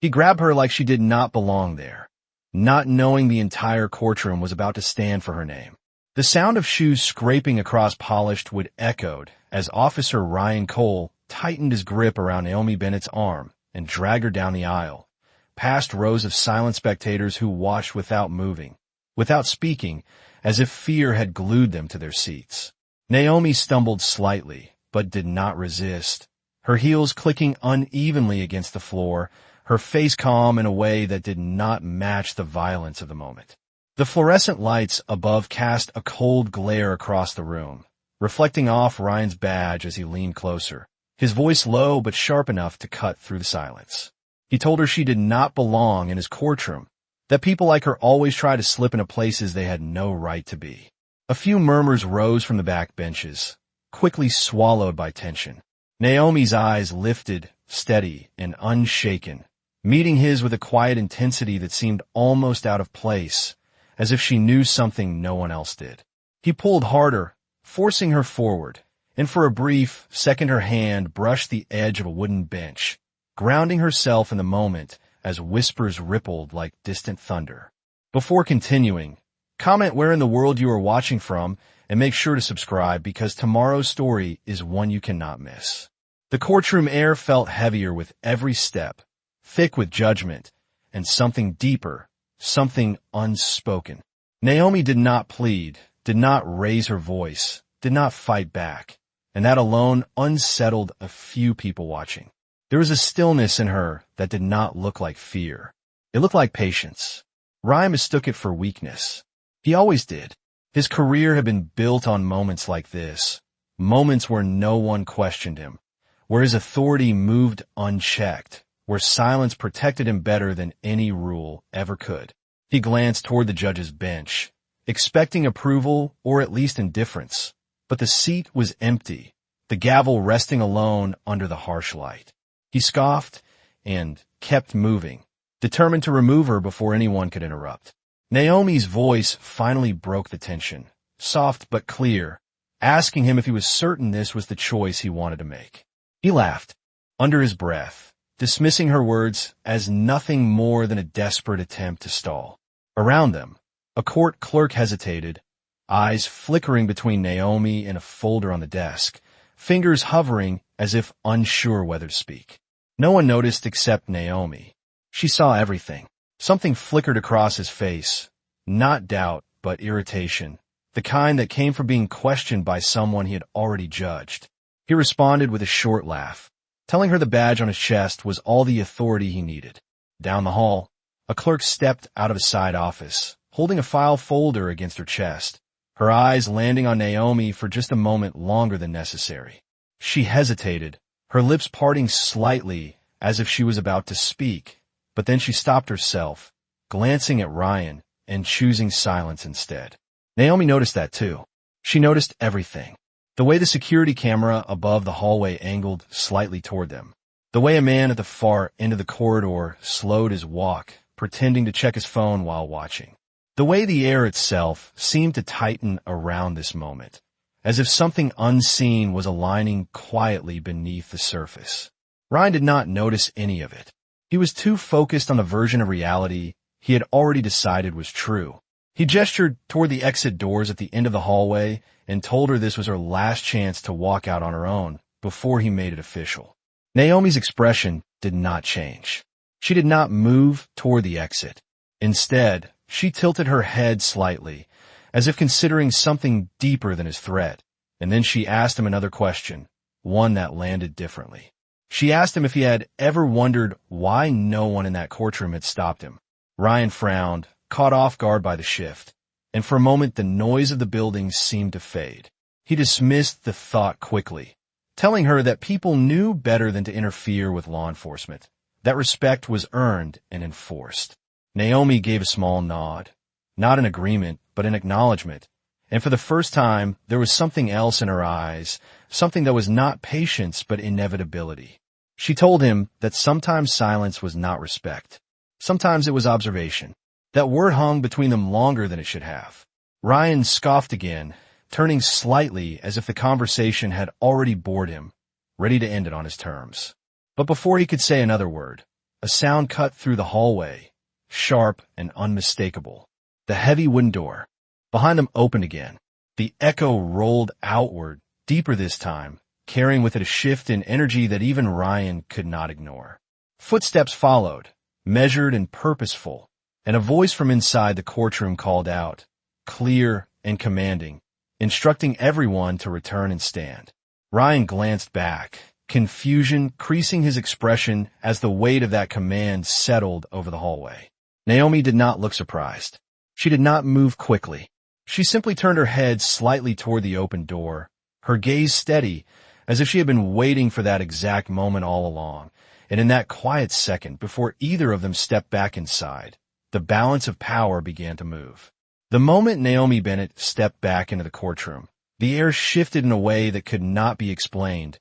He grabbed her like she did not belong there, not knowing the entire courtroom was about to stand for her name. The sound of shoes scraping across polished wood echoed as Officer Ryan Cole tightened his grip around Naomi Bennett's arm and dragged her down the aisle, past rows of silent spectators who watched without moving, without speaking, as if fear had glued them to their seats. Naomi stumbled slightly, but did not resist, her heels clicking unevenly against the floor, her face calm in a way that did not match the violence of the moment. The fluorescent lights above cast a cold glare across the room, reflecting off Ryan's badge as he leaned closer, his voice low but sharp enough to cut through the silence. He told her she did not belong in his courtroom, that people like her always try to slip into places they had no right to be. A few murmurs rose from the back benches, quickly swallowed by tension. Naomi's eyes lifted, steady and unshaken, meeting his with a quiet intensity that seemed almost out of place, as if she knew something no one else did. He pulled harder, forcing her forward, and for a brief second her hand brushed the edge of a wooden bench, grounding herself in the moment as whispers rippled like distant thunder. Before continuing, comment where in the world you are watching from and make sure to subscribe because tomorrow's story is one you cannot miss. The courtroom air felt heavier with every step, thick with judgment, and something deeper, something unspoken. Naomi did not plead, did not raise her voice, did not fight back, and that alone unsettled a few people watching. There was a stillness in her that did not look like fear. It looked like patience. Ryan mistook it for weakness. He always did. His career had been built on moments like this, moments where no one questioned him, where his authority moved unchecked, where silence protected him better than any rule ever could. He glanced toward the judge's bench, expecting approval or at least indifference, but the seat was empty, the gavel resting alone under the harsh light. He scoffed and kept moving, determined to remove her before anyone could interrupt. Naomi's voice finally broke the tension, soft but clear, asking him if he was certain this was the choice he wanted to make. He laughed, under his breath, dismissing her words as nothing more than a desperate attempt to stall. Around them, a court clerk hesitated, eyes flickering between Naomi and a folder on the desk, fingers hovering as if unsure whether to speak. No one noticed except Naomi. She saw everything. Something flickered across his face, not doubt, but irritation, the kind that came from being questioned by someone he had already judged. He responded with a short laugh, telling her the badge on his chest was all the authority he needed. Down the hall, a clerk stepped out of a side office, holding a file folder against her chest, her eyes landing on Naomi for just a moment longer than necessary. She hesitated, her lips parting slightly as if she was about to speak, but then she stopped herself, glancing at Ryan and choosing silence instead. Naomi noticed that too. She noticed everything. The way the security camera above the hallway angled slightly toward them. The way a man at the far end of the corridor slowed his walk, pretending to check his phone while watching. The way the air itself seemed to tighten around this moment, as if something unseen was aligning quietly beneath the surface. Ryan did not notice any of it. He was too focused on the version of reality he had already decided was true. He gestured toward the exit doors at the end of the hallway and told her this was her last chance to walk out on her own before he made it official. Naomi's expression did not change. She did not move toward the exit. Instead, she tilted her head slightly, as if considering something deeper than his threat, and then she asked him another question, one that landed differently. She asked him if he had ever wondered why no one in that courtroom had stopped him. Ryan frowned, caught off guard by the shift, and for a moment the noise of the building seemed to fade. He dismissed the thought quickly, telling her that people knew better than to interfere with law enforcement, that respect was earned and enforced. Naomi gave a small nod, not in agreement, but in acknowledgement, and for the first time there was something else in her eyes, something that was not patience but inevitability. She told him that sometimes silence was not respect. Sometimes it was observation. That word hung between them longer than it should have. Ryan scoffed again, turning slightly as if the conversation had already bored him, ready to end it on his terms. But before he could say another word, A sound cut through the hallway, sharp and unmistakable. The heavy wooden door behind them opened again. The echo rolled outward, deeper this time, carrying with it a shift in energy that even Ryan could not ignore. Footsteps followed, measured and purposeful, and a voice from inside the courtroom called out, clear and commanding, instructing everyone to return and stand. Ryan glanced back, confusion creasing his expression as the weight of that command settled over the hallway. Naomi did not look surprised. She did not move quickly. She simply turned her head slightly toward the open door, her gaze steady, as if she had been waiting for that exact moment all along. And in that quiet second, before either of them stepped back inside, the balance of power began to move. The moment Naomi Bennett stepped back into the courtroom, the air shifted in a way that could not be explained,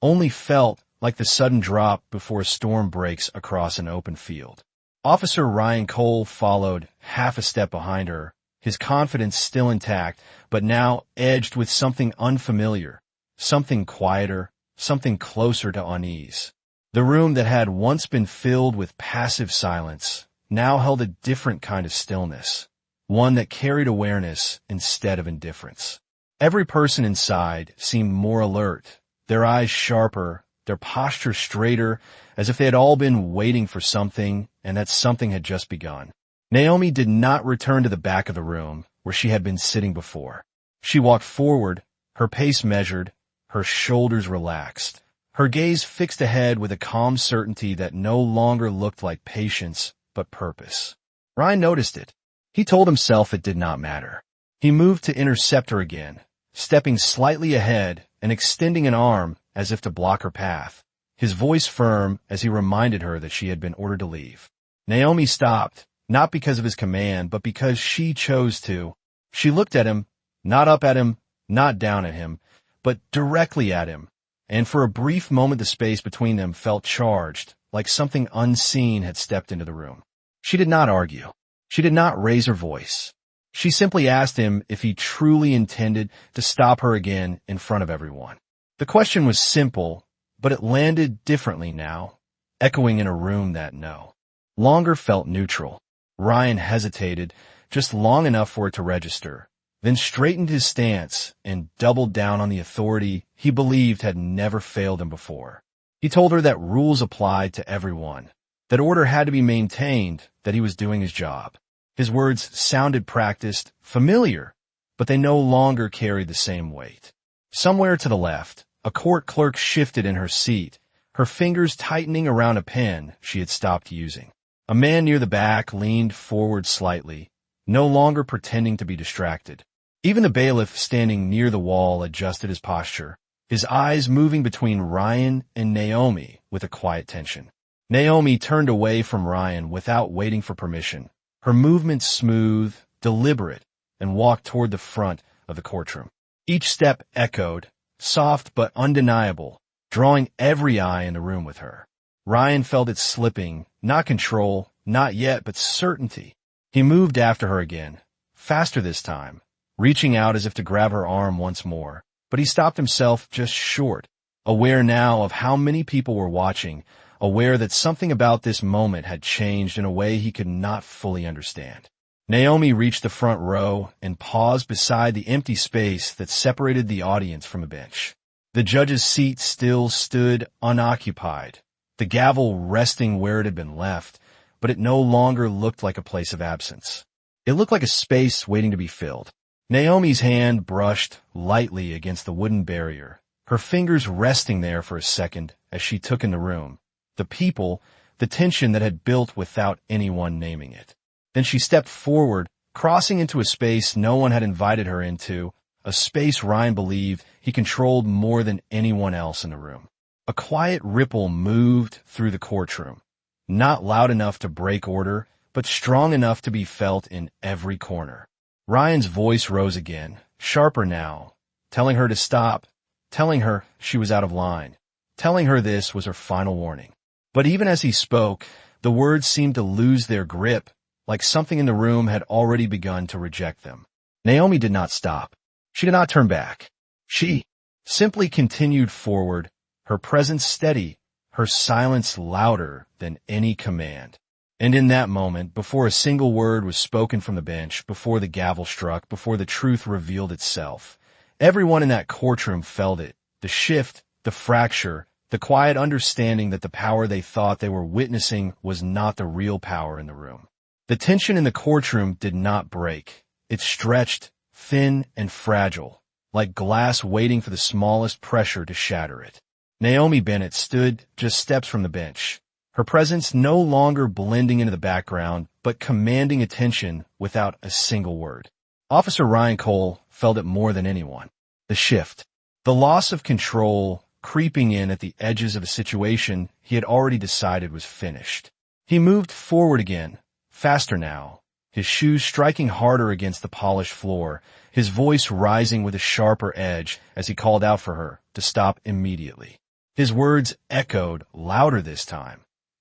only felt like the sudden drop before a storm breaks across an open field. Officer Ryan Cole followed half a step behind her, his confidence still intact, but now edged with something unfamiliar, something quieter, something closer to unease. The room that had once been filled with passive silence now held a different kind of stillness, one that carried awareness instead of indifference. Every person inside seemed more alert, their eyes sharper, their posture straighter, as if they had all been waiting for something, and that something had just begun. Naomi did not return to the back of the room where she had been sitting before. She walked forward, her pace measured, her shoulders relaxed, her gaze fixed ahead with a calm certainty that no longer looked like patience, but purpose. Ryan noticed it. He told himself it did not matter. He moved to intercept her again, stepping slightly ahead and extending an arm as if to block her path, his voice firm as he reminded her that she had been ordered to leave. Naomi stopped, not because of his command, but because she chose to. She looked at him, not up at him, not down at him, but directly at him, and for a brief moment the space between them felt charged, like something unseen had stepped into the room. She did not argue. She did not raise her voice. She simply asked him if he truly intended to stop her again in front of everyone. The question was simple, but it landed differently now, echoing in a room that no longer felt neutral. Ryan hesitated, just long enough for it to register, then straightened his stance and doubled down on the authority he believed had never failed him before. He told her that rules applied to everyone, that order had to be maintained, that he was doing his job. His words sounded practiced, familiar, but they no longer carried the same weight. Somewhere to the left, a court clerk shifted in her seat, her fingers tightening around a pen she had stopped using. A man near the back leaned forward slightly, no longer pretending to be distracted. Even the bailiff standing near the wall adjusted his posture, his eyes moving between Ryan and Naomi with a quiet tension. Naomi turned away from Ryan without waiting for permission, her movements smooth, deliberate, and walked toward the front of the courtroom. Each step echoed, soft but undeniable, drawing every eye in the room with her. Ryan felt it slipping, not control, not yet, but certainty. He moved after her again, faster this time, reaching out as if to grab her arm once more, but he stopped himself just short, aware now of how many people were watching, aware that something about this moment had changed in a way he could not fully understand. Naomi reached the front row and paused beside the empty space that separated the audience from a bench. The judge's seat still stood unoccupied, the gavel resting where it had been left, but it no longer looked like a place of absence. It looked like a space waiting to be filled. Naomi's hand brushed lightly against the wooden barrier, her fingers resting there for a second as she took in the room, the people, the tension that had built without anyone naming it. Then she stepped forward, crossing into a space no one had invited her into, a space Ryan believed he controlled more than anyone else in the room. A quiet ripple moved through the courtroom, not loud enough to break order, but strong enough to be felt in every corner. Ryan's voice rose again, sharper now, telling her to stop, telling her she was out of line, telling her this was her final warning. But even as he spoke, the words seemed to lose their grip, like something in the room had already begun to reject them. Naomi did not stop. She did not turn back. She simply continued forward, her presence steady, her silence louder than any command. And in that moment, before a single word was spoken from the bench, before the gavel struck, before the truth revealed itself, everyone in that courtroom felt it. The shift, the fracture, the quiet understanding that the power they thought they were witnessing was not the real power in the room. The tension in the courtroom did not break. It stretched, thin and fragile, like glass waiting for the smallest pressure to shatter it. Naomi Bennett stood just steps from the bench, her presence no longer blending into the background, but commanding attention without a single word. Officer Ryan Cole felt it more than anyone. The shift, the loss of control creeping in at the edges of a situation he had already decided was finished. He moved forward again, faster now, his shoes striking harder against the polished floor, his voice rising with a sharper edge as he called out for her to stop immediately. His words echoed louder this time,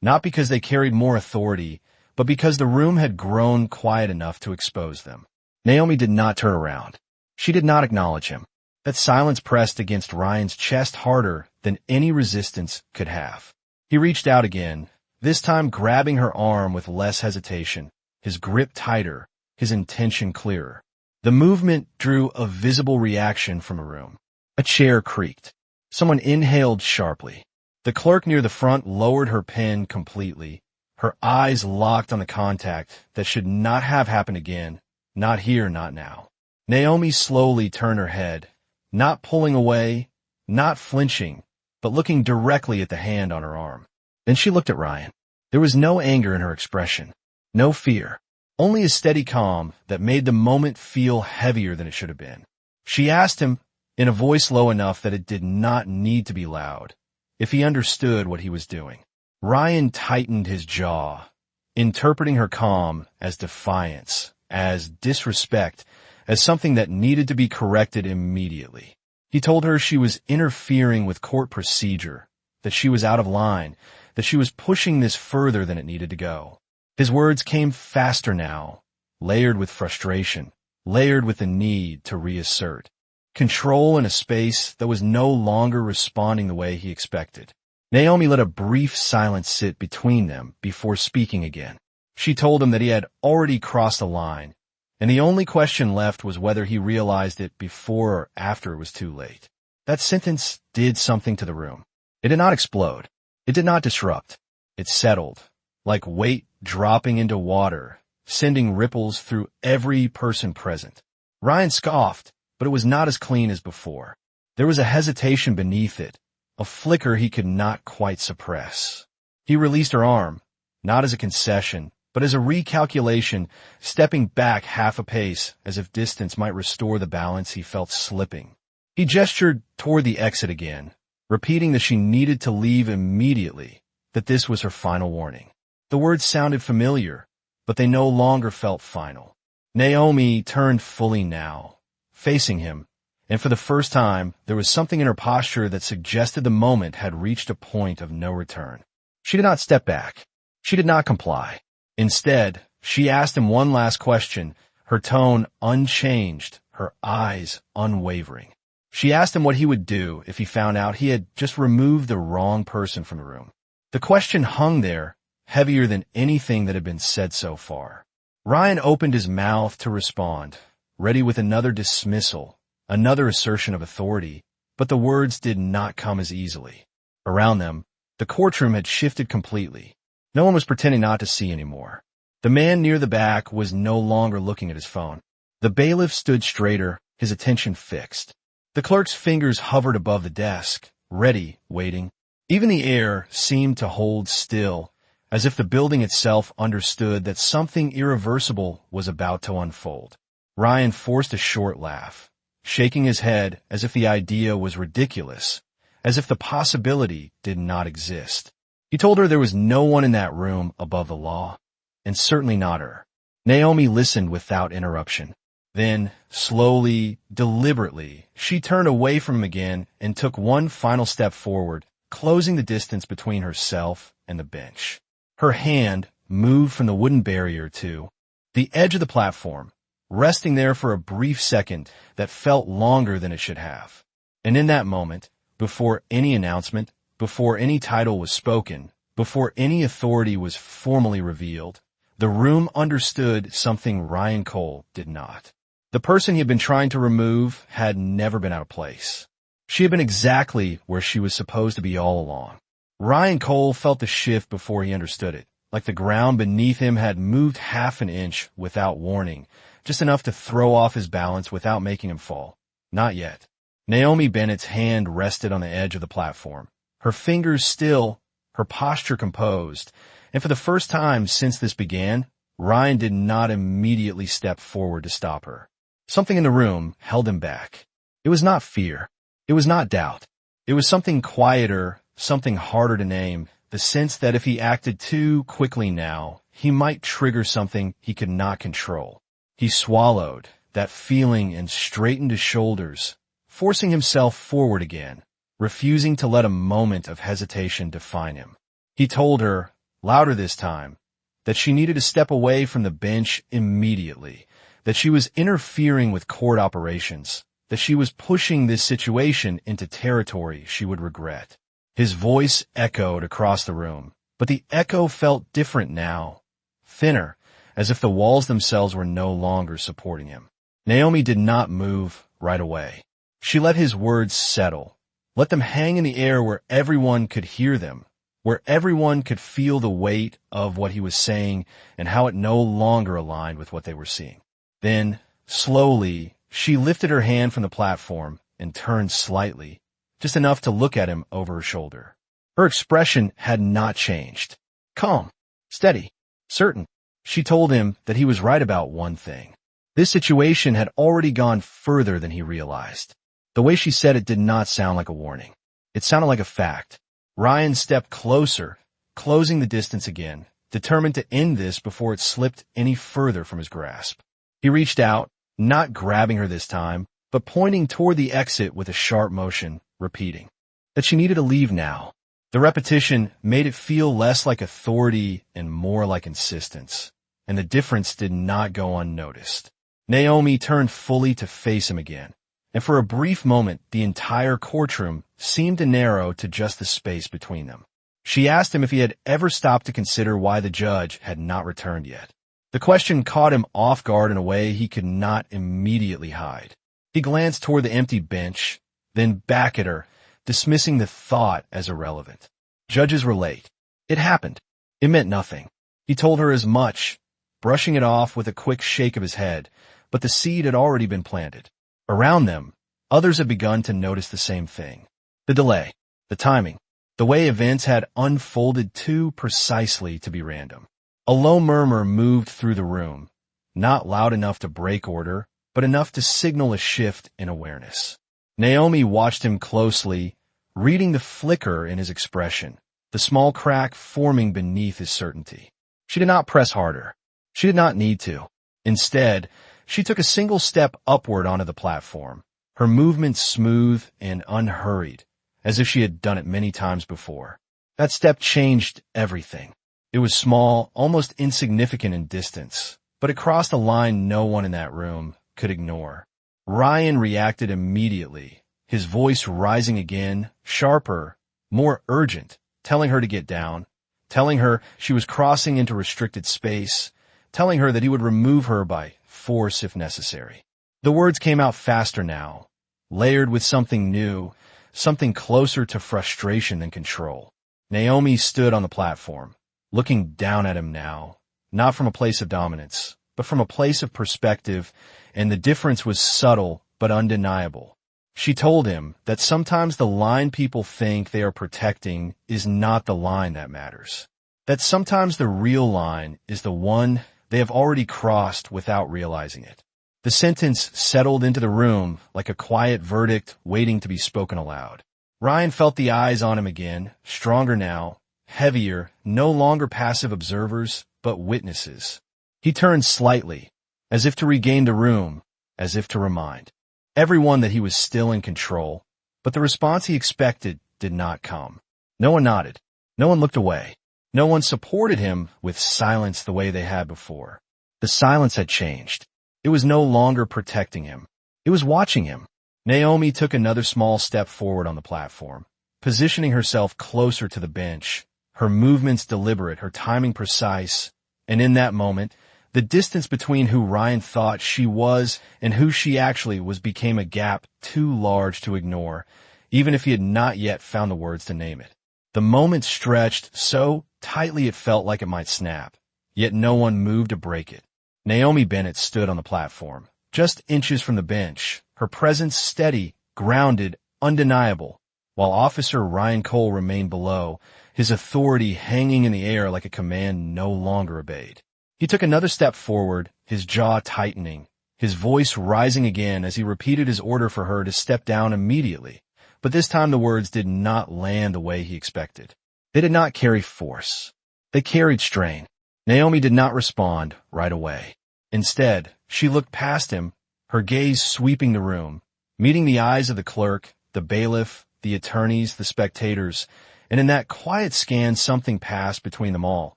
not because they carried more authority, but because the room had grown quiet enough to expose them. Naomi did not turn around. She did not acknowledge him. That silence pressed against Ryan's chest harder than any resistance could have. He reached out again, this time grabbing her arm with less hesitation, his grip tighter, his intention clearer. The movement drew a visible reaction from the room. A chair creaked. Someone inhaled sharply. The clerk near the front lowered her pen completely, her eyes locked on the contact that should not have happened again, not here, not now. Naomi slowly turned her head, not pulling away, not flinching, but looking directly at the hand on her arm. Then she looked at Ryan. There was no anger in her expression, no fear, only a steady calm that made the moment feel heavier than it should have been. She asked him, in a voice low enough that it did not need to be loud, if he understood what he was doing. Ryan tightened his jaw, interpreting her calm as defiance, as disrespect, as something that needed to be corrected immediately. He told her she was interfering with court procedure, that she was out of line, that she was pushing this further than it needed to go. His words came faster now, layered with frustration, layered with the need to reassert control in a space that was no longer responding the way he expected. Naomi let a brief silence sit between them before speaking again. She told him that he had already crossed the line, and the only question left was whether he realized it before or after it was too late. That sentence did something to the room. It did not explode. It did not disrupt. It settled, like weight dropping into water, sending ripples through every person present. Ryan scoffed, but it was not as clean as before. There was a hesitation beneath it, a flicker he could not quite suppress. He released her arm, not as a concession, but as a recalculation, stepping back half a pace as if distance might restore the balance he felt slipping. He gestured toward the exit again, repeating that she needed to leave immediately, that this was her final warning. The words sounded familiar, but they no longer felt final. Naomi turned fully now, facing him, and for the first time, there was something in her posture that suggested the moment had reached a point of no return. She did not step back. She did not comply. Instead, she asked him one last question, her tone unchanged, her eyes unwavering. She asked him what he would do if he found out he had just removed the wrong person from the room. The question hung there, heavier than anything that had been said so far. Ryan opened his mouth to respond, ready with another dismissal, another assertion of authority, but the words did not come as easily. Around them, the courtroom had shifted completely. No one was pretending not to see anymore. The man near the back was no longer looking at his phone. The bailiff stood straighter, his attention fixed. The clerk's fingers hovered above the desk, ready, waiting. Even the air seemed to hold still, as if the building itself understood that something irreversible was about to unfold. Ryan forced a short laugh, shaking his head as if the idea was ridiculous, as if the possibility did not exist. He told her there was no one in that room above the law, and certainly not her. Naomi listened without interruption. Then, slowly, deliberately, she turned away from him again and took one final step forward, closing the distance between herself and the bench. Her hand moved from the wooden barrier to the edge of the platform, resting there for a brief second that felt longer than it should have. And in that moment, before any announcement, before any title was spoken, before any authority was formally revealed, the room understood something Ryan Cole did not. The person he had been trying to remove had never been out of place. She had been exactly where she was supposed to be all along. Ryan Cole felt the shift before he understood it, like the ground beneath him had moved half an inch without warning, just enough to throw off his balance without making him fall. Not yet. Naomi Bennett's hand rested on the edge of the platform, her fingers still, her posture composed, and for the first time since this began, Ryan did not immediately step forward to stop her. Something in the room held him back. It was not fear. It was not doubt. It was something quieter, something harder to name, the sense that if he acted too quickly now, he might trigger something he could not control. He swallowed that feeling and straightened his shoulders, forcing himself forward again, refusing to let a moment of hesitation define him. He told her, louder this time, that she needed to step away from the bench immediately, that she was interfering with court operations, that she was pushing this situation into territory she would regret. His voice echoed across the room, but the echo felt different now, thinner, as if the walls themselves were no longer supporting him. Naomi did not move right away. She let his words settle, let them hang in the air where everyone could hear them, where everyone could feel the weight of what he was saying and how it no longer aligned with what they were seeing. Then, slowly, she lifted her hand from the platform and turned slightly, just enough to look at him over her shoulder. Her expression had not changed. Calm, steady, certain. She told him that he was right about one thing. This situation had already gone further than he realized. The way she said it did not sound like a warning. It sounded like a fact. Ryan stepped closer, closing the distance again, determined to end this before it slipped any further from his grasp. He reached out, not grabbing her this time, but pointing toward the exit with a sharp motion, repeating that she needed to leave now. The repetition made it feel less like authority and more like insistence, and the difference did not go unnoticed. Naomi turned fully to face him again, and for a brief moment the entire courtroom seemed to narrow to just the space between them. She asked him if he had ever stopped to consider why the judge had not returned yet. The question caught him off guard in a way he could not immediately hide. He glanced toward the empty bench, then back at her, dismissing the thought as irrelevant. Judges were late. It happened. It meant nothing. He told her as much, brushing it off with a quick shake of his head, but the seed had already been planted. Around them, others had begun to notice the same thing. The delay, the timing, the way events had unfolded too precisely to be random. A low murmur moved through the room, not loud enough to break order, but enough to signal a shift in awareness. Naomi watched him closely, reading the flicker in his expression, the small crack forming beneath his certainty. She did not press harder. She did not need to. Instead, she took a single step upward onto the platform, her movement smooth and unhurried, as if she had done it many times before. That step changed everything. It was small, almost insignificant in distance, but it crossed a line no one in that room could ignore. Ryan reacted immediately, his voice rising again, sharper, more urgent, telling her to get down, telling her she was crossing into restricted space, telling her that he would remove her by force if necessary. The words came out faster now, layered with something new, something closer to frustration than control. Naomi stood on the platform, looking down at him now, not from a place of dominance, but from a place of perspective, and the difference was subtle but undeniable. She told him that sometimes the line people think they are protecting is not the line that matters. That sometimes the real line is the one they have already crossed without realizing it. The sentence settled into the room like a quiet verdict waiting to be spoken aloud. Ryan felt the eyes on him again, stronger now, heavier, no longer passive observers, but witnesses. He turned slightly, as if to regain the room, as if to remind everyone that he was still in control, but the response he expected did not come. No one nodded. No one looked away. No one supported him with silence the way they had before. The silence had changed. It was no longer protecting him. It was watching him. Naomi took another small step forward on the platform, positioning herself closer to the bench, her movements deliberate, her timing precise, and in that moment, the distance between who Ryan thought she was and who she actually was became a gap too large to ignore, even if he had not yet found the words to name it. The moment stretched so tightly it felt like it might snap, yet no one moved to break it. Naomi Bennett stood on the platform, just inches from the bench, her presence steady, grounded, undeniable, while Officer Ryan Cole remained below, his authority hanging in the air like a command no longer obeyed. He took another step forward, his jaw tightening, his voice rising again as he repeated his order for her to step down immediately. But this time the words did not land the way he expected. They did not carry force. They carried strain. Naomi did not respond right away. Instead, she looked past him, her gaze sweeping the room, meeting the eyes of the clerk, the bailiff, the attorneys, the spectators, and in that quiet scan something passed between them all,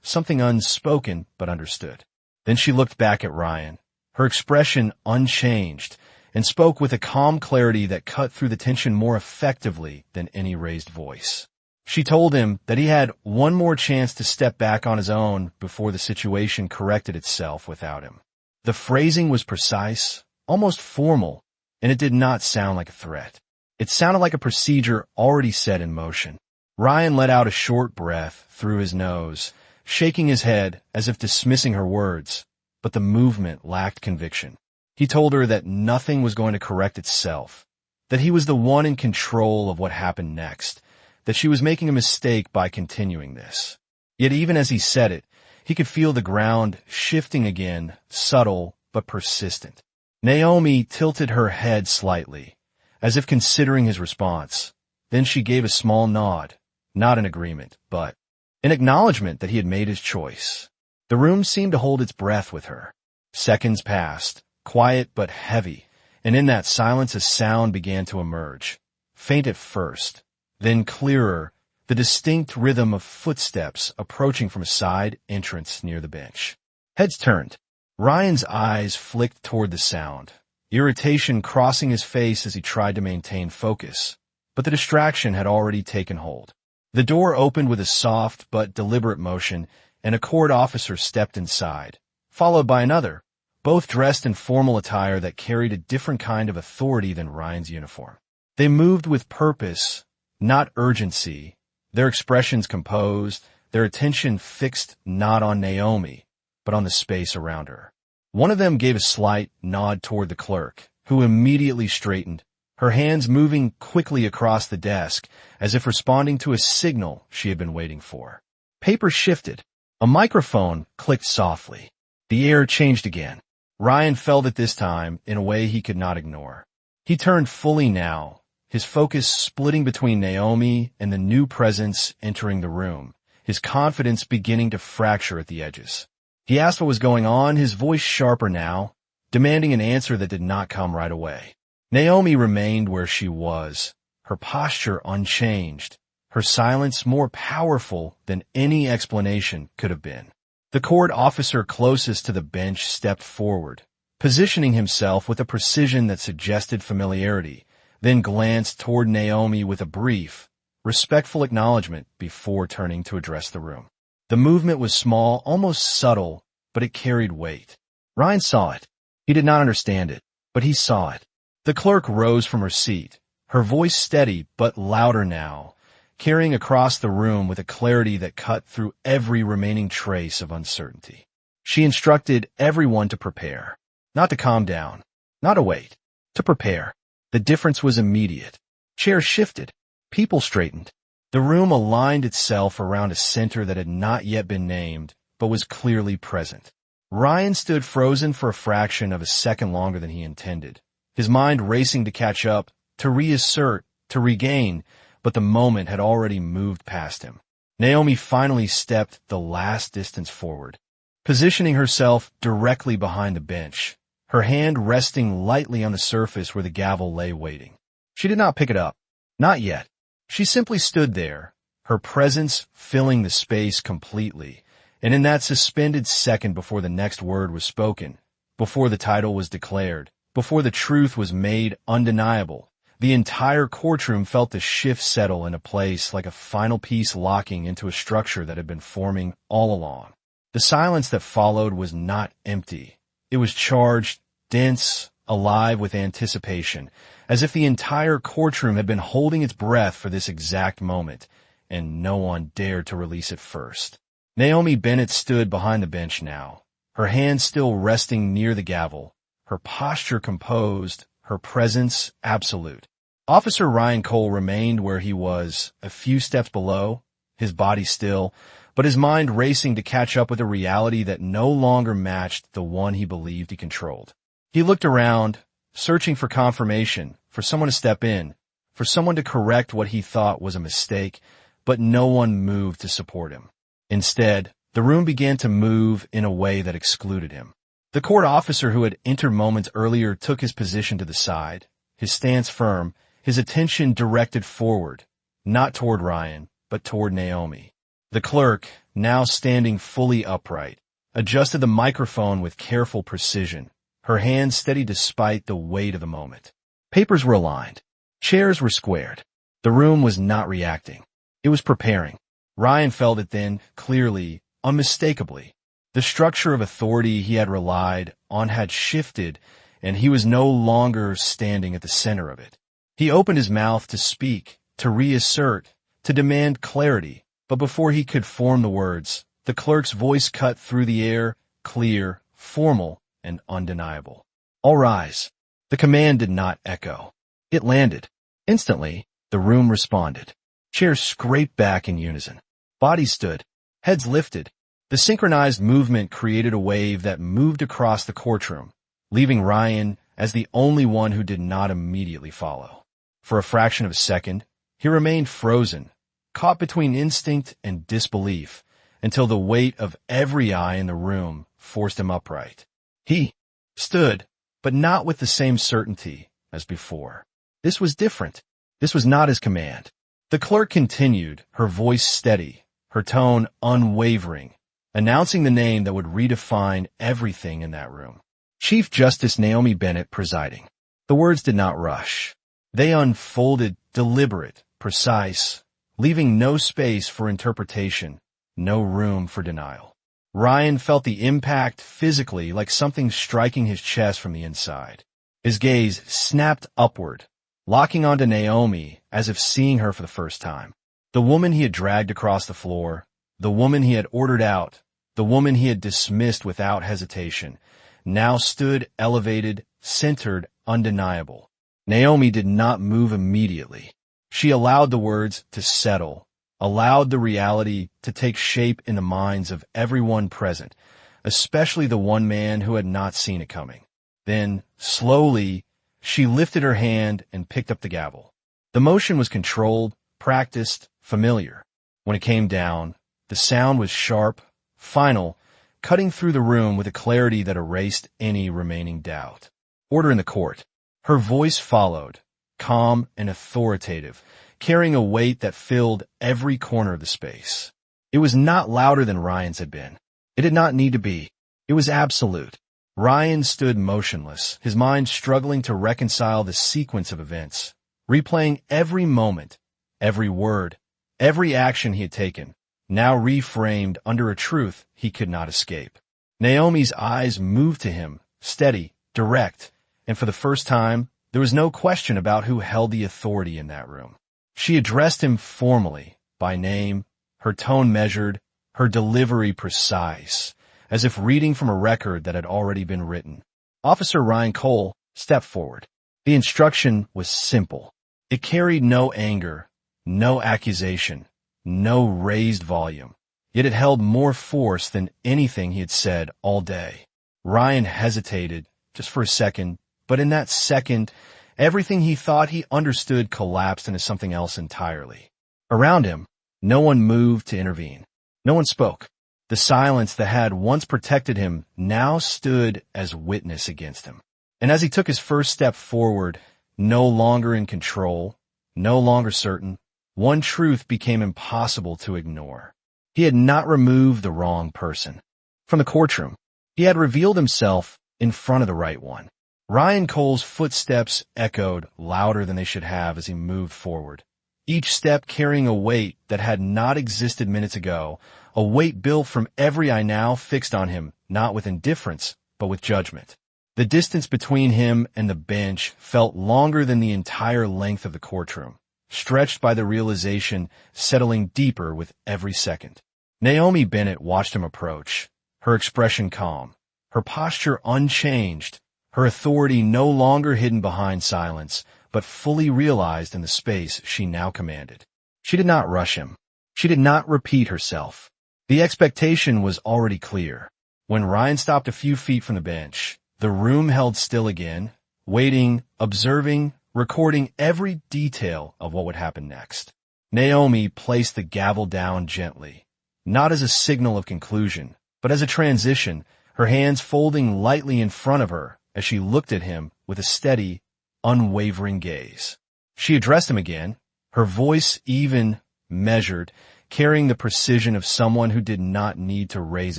something unspoken but understood. Then she looked back at Ryan, her expression unchanged, and spoke with a calm clarity that cut through the tension more effectively than any raised voice. She told him that he had one more chance to step back on his own before the situation corrected itself without him. The phrasing was precise, almost formal, and it did not sound like a threat. It sounded like a procedure already set in motion. Ryan let out a short breath through his nose, shaking his head as if dismissing her words, but the movement lacked conviction. He told her that nothing was going to correct itself, that he was the one in control of what happened next, that she was making a mistake by continuing this. Yet even as he said it, he could feel the ground shifting again, subtle but persistent. Naomi tilted her head slightly, as if considering his response. Then she gave a small nod, not in agreement, but in acknowledgement that he had made his choice. The room seemed to hold its breath with her. Seconds passed, quiet but heavy, and in that silence a sound began to emerge, faint at first, then clearer, the distinct rhythm of footsteps approaching from a side entrance near the bench. Heads turned. Ryan's eyes flicked toward the sound, irritation crossing his face as he tried to maintain focus, but the distraction had already taken hold. The door opened with a soft but deliberate motion, and a court officer stepped inside, followed by another, both dressed in formal attire that carried a different kind of authority than Ryan's uniform. They moved with purpose, not urgency, their expressions composed, their attention fixed not on Naomi, but on the space around her. One of them gave a slight nod toward the clerk, who immediately straightened, her hands moving quickly across the desk, as if responding to a signal she had been waiting for. Papers shifted. A microphone clicked softly. The air changed again. Ryan felt it this time in a way he could not ignore. He turned fully now, his focus splitting between Naomi and the new presence entering the room, his confidence beginning to fracture at the edges. He asked what was going on, his voice sharper now, demanding an answer that did not come right away. Naomi remained where she was, her posture unchanged, her silence more powerful than any explanation could have been. The court officer closest to the bench stepped forward, positioning himself with a precision that suggested familiarity, then glanced toward Naomi with a brief, respectful acknowledgement before turning to address the room. The movement was small, almost subtle, but it carried weight. Ryan saw it. He did not understand it, but he saw it. The clerk rose from her seat, her voice steady but louder now, carrying across the room with a clarity that cut through every remaining trace of uncertainty. She instructed everyone to prepare, not to calm down, not to wait, to prepare. The difference was immediate. Chairs shifted, people straightened. The room aligned itself around a center that had not yet been named, but was clearly present. Ryan stood frozen for a fraction of a second longer than he intended, his mind racing to catch up, to reassert, to regain, but the moment had already moved past him. Naomi finally stepped the last distance forward, positioning herself directly behind the bench, her hand resting lightly on the surface where the gavel lay waiting. She did not pick it up. Not yet. She simply stood there, her presence filling the space completely, and in that suspended second before the next word was spoken, before the title was declared, before the truth was made undeniable, The entire courtroom felt the shift settle into place like a final piece locking into a structure that had been forming all along. The silence that followed was not empty. It was charged, dense, alive with anticipation, as if the entire courtroom had been holding its breath for this exact moment, and no one dared to release it first. Naomi Bennett stood behind the bench now, her hands still resting near the gavel, her posture composed, her presence absolute. Officer Ryan Cole remained where he was, a few steps below, his body still, but his mind racing to catch up with a reality that no longer matched the one he believed he controlled. He looked around, searching for confirmation, for someone to step in, for someone to correct what he thought was a mistake, but no one moved to support him. Instead, the room began to move in a way that excluded him. The court officer who had entered moments earlier took his position to the side, his stance firm, his attention directed forward, not toward Ryan, but toward Naomi. The clerk, now standing fully upright, adjusted the microphone with careful precision, her hands steady despite the weight of the moment. Papers were aligned. Chairs were squared. The room was not reacting. It was preparing. Ryan felt it then, clearly, unmistakably. The structure of authority he had relied on had shifted, and he was no longer standing at the center of it. He opened his mouth to speak, to reassert, to demand clarity, but before he could form the words, the clerk's voice cut through the air, clear, formal, and undeniable. All rise. The command did not echo. It landed. Instantly, the room responded. Chairs scraped back in unison. Bodies stood. Heads lifted. The synchronized movement created a wave that moved across the courtroom, leaving Ryan as the only one who did not immediately follow. For a fraction of a second, he remained frozen, caught between instinct and disbelief, until the weight of every eye in the room forced him upright. He stood, but not with the same certainty as before. This was different. This was not his command. The clerk continued, her voice steady, her tone unwavering, announcing the name that would redefine everything in that room. Chief Justice Naomi Bennett presiding. The words did not rush. They unfolded deliberate, precise, leaving no space for interpretation, no room for denial. Ryan felt the impact physically, like something striking his chest from the inside. His gaze snapped upward, locking onto Naomi as if seeing her for the first time. The woman he had dragged across the floor, the woman he had ordered out, the woman he had dismissed without hesitation, now stood elevated, centered, undeniable. Naomi did not move immediately. She allowed the words to settle, allowed the reality to take shape in the minds of everyone present, especially the one man who had not seen it coming. Then, slowly, she lifted her hand and picked up the gavel. The motion was controlled, practiced, familiar. When it came down, the sound was sharp, final, cutting through the room with a clarity that erased any remaining doubt. Order in the court. Her voice followed, calm and authoritative, carrying a weight that filled every corner of the space. It was not louder than Ryan's had been. It did not need to be. It was absolute. Ryan stood motionless, his mind struggling to reconcile the sequence of events, replaying every moment, every word, every action he had taken, now reframed under a truth he could not escape. Naomi's eyes moved to him, steady, direct, and for the first time, there was no question about who held the authority in that room. She addressed him formally, by name, her tone measured, her delivery precise, as if reading from a record that had already been written. Officer Ryan Cole stepped forward. The instruction was simple. It carried no anger, no accusation, no raised volume. Yet it held more force than anything he had said all day. Ryan hesitated, just for a second, but in that second, everything he thought he understood collapsed into something else entirely. Around him, no one moved to intervene. No one spoke. The silence that had once protected him now stood as witness against him. And as he took his first step forward, no longer in control, no longer certain, one truth became impossible to ignore. He had not removed the wrong person from the courtroom. He had revealed himself in front of the right one. Ryan Cole's footsteps echoed louder than they should have as he moved forward, each step carrying a weight that had not existed minutes ago, a weight built from every eye now fixed on him, not with indifference, but with judgment. The distance between him and the bench felt longer than the entire length of the courtroom, stretched by the realization settling deeper with every second. Naomi Bennett watched him approach, her expression calm, her posture unchanged, her authority no longer hidden behind silence, but fully realized in the space she now commanded. She did not rush him. She did not repeat herself. The expectation was already clear. When Ryan stopped a few feet from the bench, the room held still again, waiting, observing, recording every detail of what would happen next. Naomi placed the gavel down gently, not as a signal of conclusion, but as a transition, her hands folding lightly in front of her as she looked at him with a steady, unwavering gaze. She addressed him again, her voice even, measured, carrying the precision of someone who did not need to raise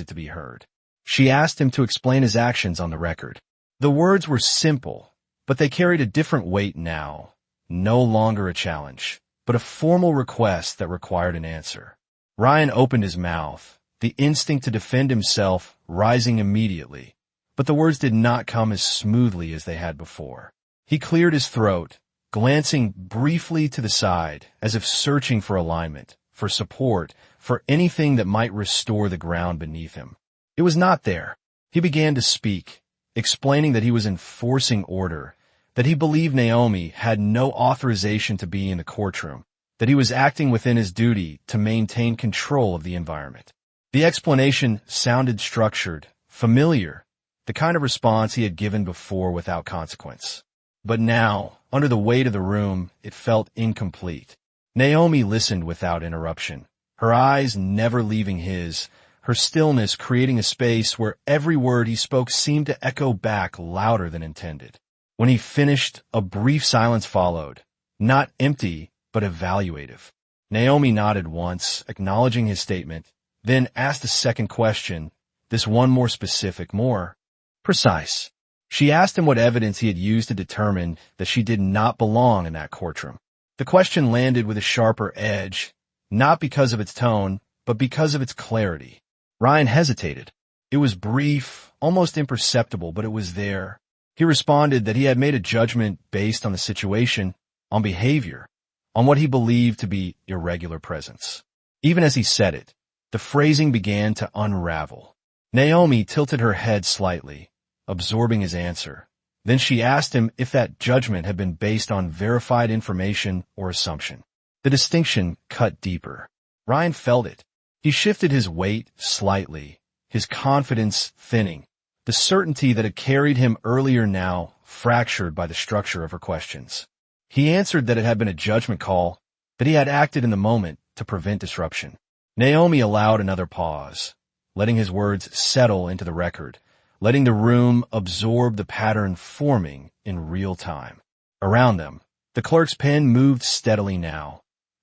it to be heard. She asked him to explain his actions on the record. The words were simple, but they carried a different weight now, no longer a challenge, but a formal request that required an answer. Ryan opened his mouth, the instinct to defend himself rising immediately, but the words did not come as smoothly as they had before. He cleared his throat, glancing briefly to the side, as if searching for alignment, for support, for anything that might restore the ground beneath him. It was not there. He began to speak, explaining that he was enforcing order, that he believed Naomi had no authorization to be in the courtroom, that he was acting within his duty to maintain control of the environment. The explanation sounded structured, familiar, the kind of response he had given before without consequence. But now, under the weight of the room, it felt incomplete. Naomi listened without interruption, her eyes never leaving his, her stillness creating a space where every word he spoke seemed to echo back louder than intended. When he finished, a brief silence followed, not empty, but evaluative. Naomi nodded once, acknowledging his statement, then asked a second question, this one more specific, more precise. She asked him what evidence he had used to determine that she did not belong in that courtroom. The question landed with a sharper edge, not because of its tone, but because of its clarity. Ryan hesitated. It was brief, almost imperceptible, but it was there. He responded that he had made a judgment based on the situation, on behavior, on what he believed to be irregular presence. Even as he said it, the phrasing began to unravel. Naomi tilted her head slightly, absorbing his answer. Then she asked him if that judgment had been based on verified information or assumption. The distinction cut deeper. Ryan felt it. He shifted his weight slightly, his confidence thinning. The certainty that had carried him earlier now fractured by the structure of her questions. He answered that it had been a judgment call, that he had acted in the moment to prevent disruption. Naomi allowed another pause, letting his words settle into the record, letting the room absorb the pattern forming in real time. Around them, the clerk's pen moved steadily now,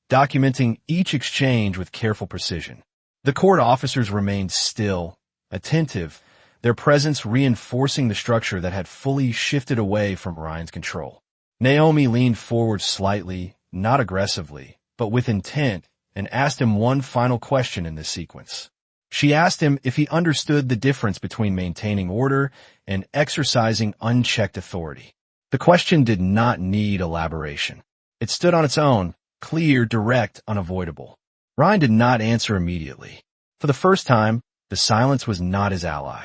documenting each exchange with careful precision. The court officers remained still, attentive, their presence reinforcing the structure that had fully shifted away from Ryan's control. Naomi leaned forward slightly, not aggressively, but with intent, and asked him one final question in this sequence. She asked him if he understood the difference between maintaining order and exercising unchecked authority. The question did not need elaboration. It stood on its own, clear, direct, unavoidable. Ryan did not answer immediately. For the first time, the silence was not his ally.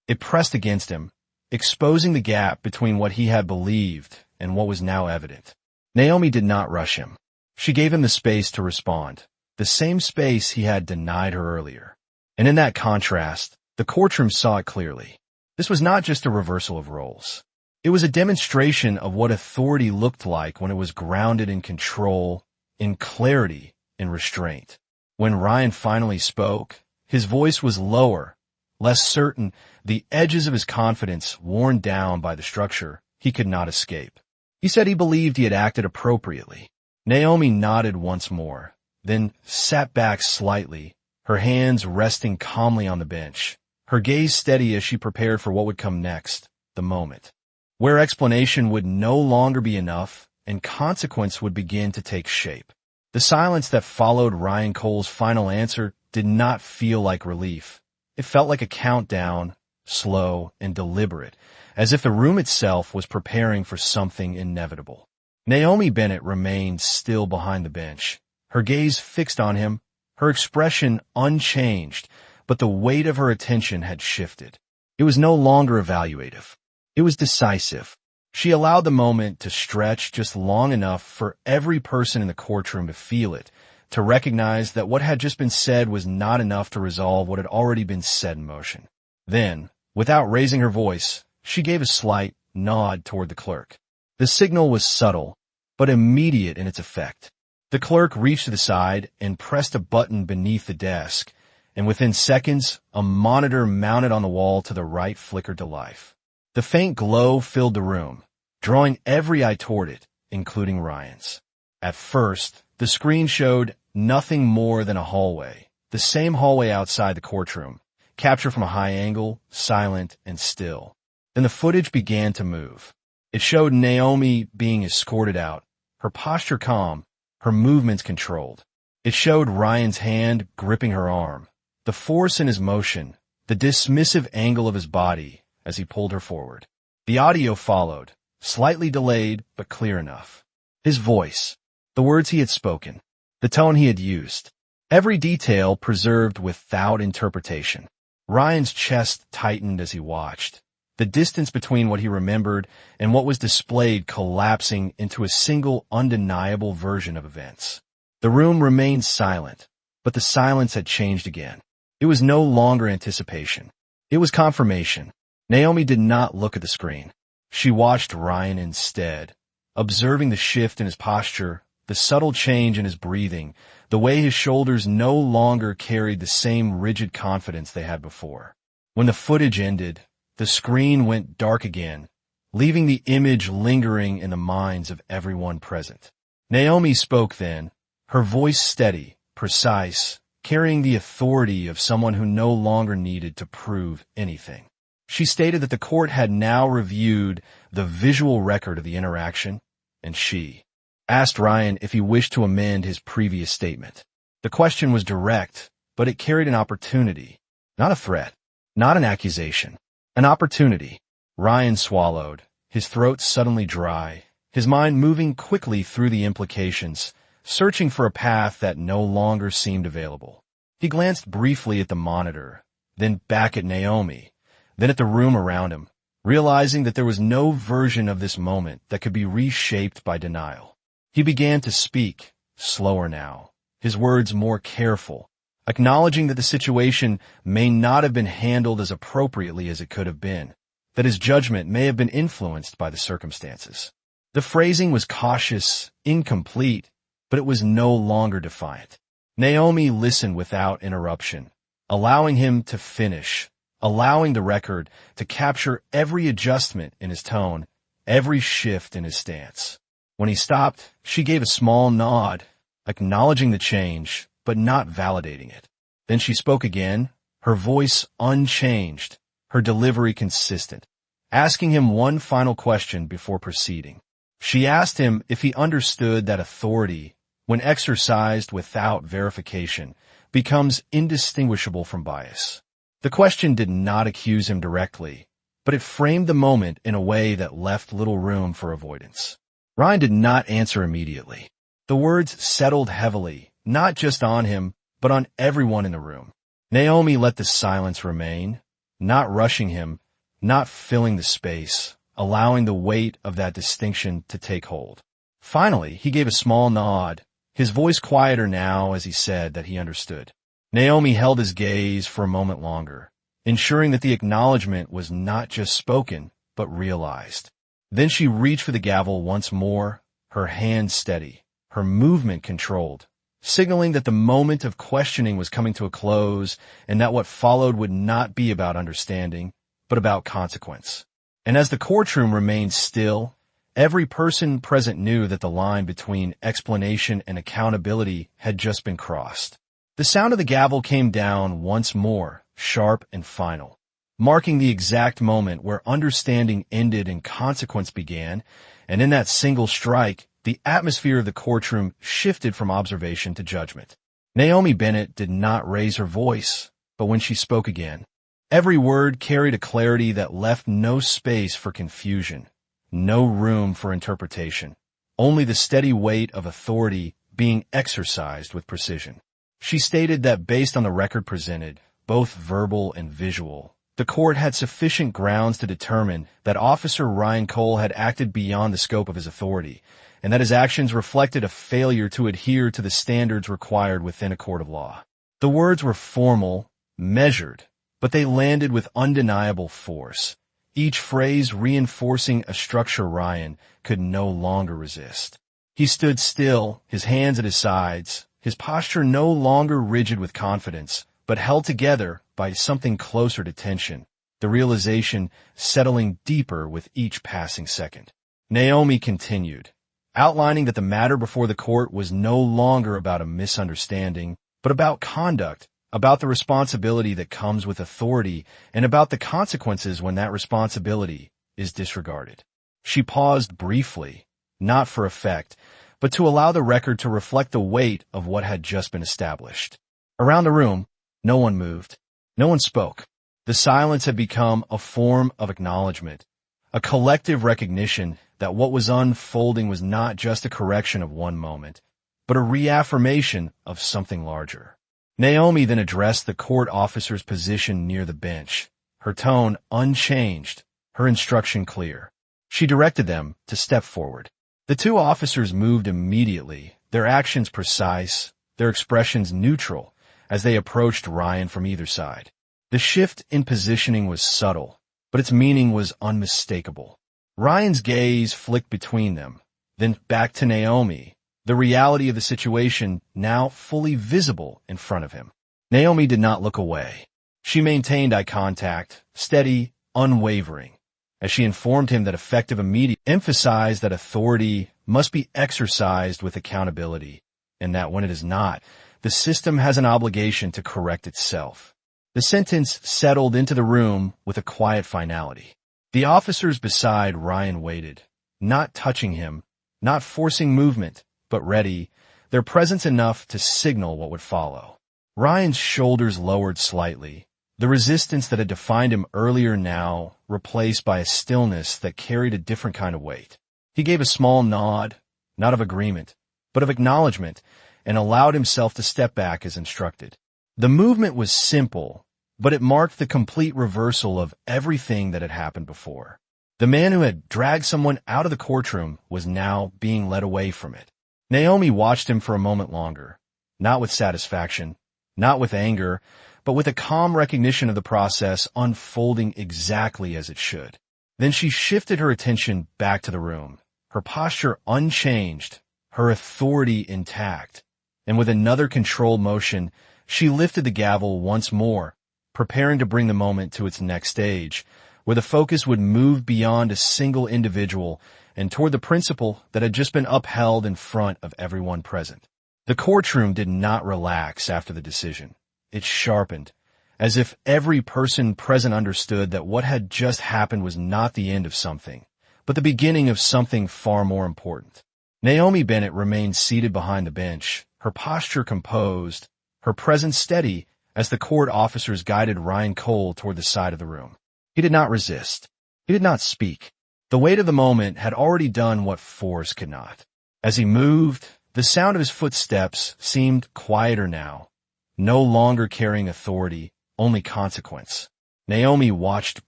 It pressed against him, exposing the gap between what he had believed and what was now evident. Naomi did not rush him. She gave him the space to respond, the same space he had denied her earlier. And in that contrast, the courtroom saw it clearly. This was not just a reversal of roles. It was a demonstration of what authority looked like when it was grounded in control, in clarity, in restraint. When Ryan finally spoke, his voice was lower, less certain, the edges of his confidence worn down by the structure he could not escape. He said he believed he had acted appropriately. Naomi nodded once more, then sat back slightly, her hands resting calmly on the bench, her gaze steady as she prepared for what would come next, the moment. where explanation would no longer be enough and consequence would begin to take shape. The silence that followed Ryan Cole's final answer did not feel like relief. It felt like a countdown, slow and deliberate, as if the room itself was preparing for something inevitable. Naomi Bennett remained still behind the bench, her gaze fixed on him, her expression unchanged, but the weight of her attention had shifted. It was no longer evaluative. It was decisive. She allowed the moment to stretch just long enough for every person in the courtroom to feel it, to recognize that what had just been said was not enough to resolve what had already been set in motion. Then, without raising her voice, she gave a slight nod toward the clerk. The signal was subtle, but immediate in its effect. The clerk reached to the side and pressed a button beneath the desk, and within seconds, a monitor mounted on the wall to the right flickered to life. The faint glow filled the room, drawing every eye toward it, including Ryan's. At first, the screen showed nothing more than a hallway, the same hallway outside the courtroom, captured from a high angle, silent and still. Then the footage began to move. It showed Naomi being escorted out, her posture calm, her movements controlled. It showed Ryan's hand gripping her arm, the force in his motion, the dismissive angle of his body as he pulled her forward. The audio followed, slightly delayed but clear enough. His voice, the words he had spoken, the tone he had used, every detail preserved without interpretation. Ryan's chest tightened as he watched, the distance between what he remembered and what was displayed collapsing into a single undeniable version of events. The room remained silent, but the silence had changed again. It was no longer anticipation. It was confirmation. Naomi did not look at the screen. She watched Ryan instead, observing the shift in his posture, the subtle change in his breathing, the way his shoulders no longer carried the same rigid confidence they had before. When the footage ended, the screen went dark again, leaving the image lingering in the minds of everyone present. Naomi spoke then, her voice steady, precise, carrying the authority of someone who no longer needed to prove anything. She stated that the court had now reviewed the visual record of the interaction, and she asked Ryan if he wished to amend his previous statement. The question was direct, but it carried an opportunity, not a threat, not an accusation, an opportunity. Ryan swallowed, his throat suddenly dry, his mind moving quickly through the implications, searching for a path that no longer seemed available. He glanced briefly at the monitor, then back at Naomi, then at the room around him, realizing that there was no version of this moment that could be reshaped by denial. He began to speak, slower now, his words more careful, acknowledging that the situation may not have been handled as appropriately as it could have been, that his judgment may have been influenced by the circumstances. The phrasing was cautious, incomplete, but it was no longer defiant. Naomi listened without interruption, allowing him to finish, allowing the record to capture every adjustment in his tone, every shift in his stance. When he stopped, she gave a small nod, acknowledging the change, but not validating it. Then she spoke again, her voice unchanged, her delivery consistent, asking him one final question before proceeding. She asked him if he understood that authority, when exercised without verification, becomes indistinguishable from bias. The question did not accuse him directly, but it framed the moment in a way that left little room for avoidance. Ryan did not answer immediately. The words settled heavily, not just on him, but on everyone in the room. Naomi let the silence remain, not rushing him, not filling the space, allowing the weight of that distinction to take hold. Finally, he gave a small nod, his voice quieter now as he said that he understood. Naomi held his gaze for a moment longer, ensuring that the acknowledgement was not just spoken, but realized. Then she reached for the gavel once more, her hand steady, her movement controlled, signaling that the moment of questioning was coming to a close and that what followed would not be about understanding, but about consequence. And as the courtroom remained still, every person present knew that the line between explanation and accountability had just been crossed. The sound of the gavel came down once more, sharp and final. marking the exact moment where understanding ended and consequence began, and in that single strike, the atmosphere of the courtroom shifted from observation to judgment. Naomi Bennett did not raise her voice, but when she spoke again, every word carried a clarity that left no space for confusion, no room for interpretation, only the steady weight of authority being exercised with precision. She stated that based on the record presented, both verbal and visual, the court had sufficient grounds to determine that Officer Ryan Cole had acted beyond the scope of his authority, and that his actions reflected a failure to adhere to the standards required within a court of law. The words were formal, measured, but they landed with undeniable force, each phrase reinforcing a structure Ryan could no longer resist. He stood still, his hands at his sides, his posture no longer rigid with confidence, but held together by something closer to tension, the realization settling deeper with each passing second. Naomi continued, outlining that the matter before the court was no longer about a misunderstanding, but about conduct, about the responsibility that comes with authority, and about the consequences when that responsibility is disregarded. She paused briefly, not for effect, but to allow the record to reflect the weight of what had just been established. Around the room, no one moved. No one spoke. The silence had become a form of acknowledgement, a collective recognition that what was unfolding was not just a correction of one moment, but a reaffirmation of something larger. Naomi then addressed the court officer's position near the bench, her tone unchanged, her instruction clear. She directed them to step forward. The two officers moved immediately, their actions precise, their expressions neutral, as they approached Ryan from either side. The shift in positioning was subtle, but its meaning was unmistakable. Ryan's gaze flicked between them, then back to Naomi, the reality of the situation now fully visible in front of him. Naomi did not look away. She maintained eye contact, steady, unwavering, as she informed him that effective immediate emphasized that authority must be exercised with accountability, and that when it is not, the system has an obligation to correct itself. The sentence settled into the room with a quiet finality. The officers beside Ryan waited, not touching him, not forcing movement, but ready, their presence enough to signal what would follow. Ryan's shoulders lowered slightly, the resistance that had defined him earlier now replaced by a stillness that carried a different kind of weight. He gave a small nod, not of agreement, but of acknowledgement, and allowed himself to step back as instructed. The movement was simple, but it marked the complete reversal of everything that had happened before. The man who had dragged someone out of the courtroom was now being led away from it. Naomi watched him for a moment longer, not with satisfaction, not with anger, but with a calm recognition of the process unfolding exactly as it should. Then she shifted her attention back to the room, her posture unchanged, her authority intact, and with another controlled motion, she lifted the gavel once more, preparing to bring the moment to its next stage, where the focus would move beyond a single individual and toward the principle that had just been upheld in front of everyone present. The courtroom did not relax after the decision. It sharpened, as if every person present understood that what had just happened was not the end of something, but the beginning of something far more important. Naomi Bennett remained seated behind the bench, her posture composed, her presence steady as the court officers guided Ryan Cole toward the side of the room. He did not resist. He did not speak. The weight of the moment had already done what force could not. As he moved, the sound of his footsteps seemed quieter now, no longer carrying authority, only consequence. Naomi watched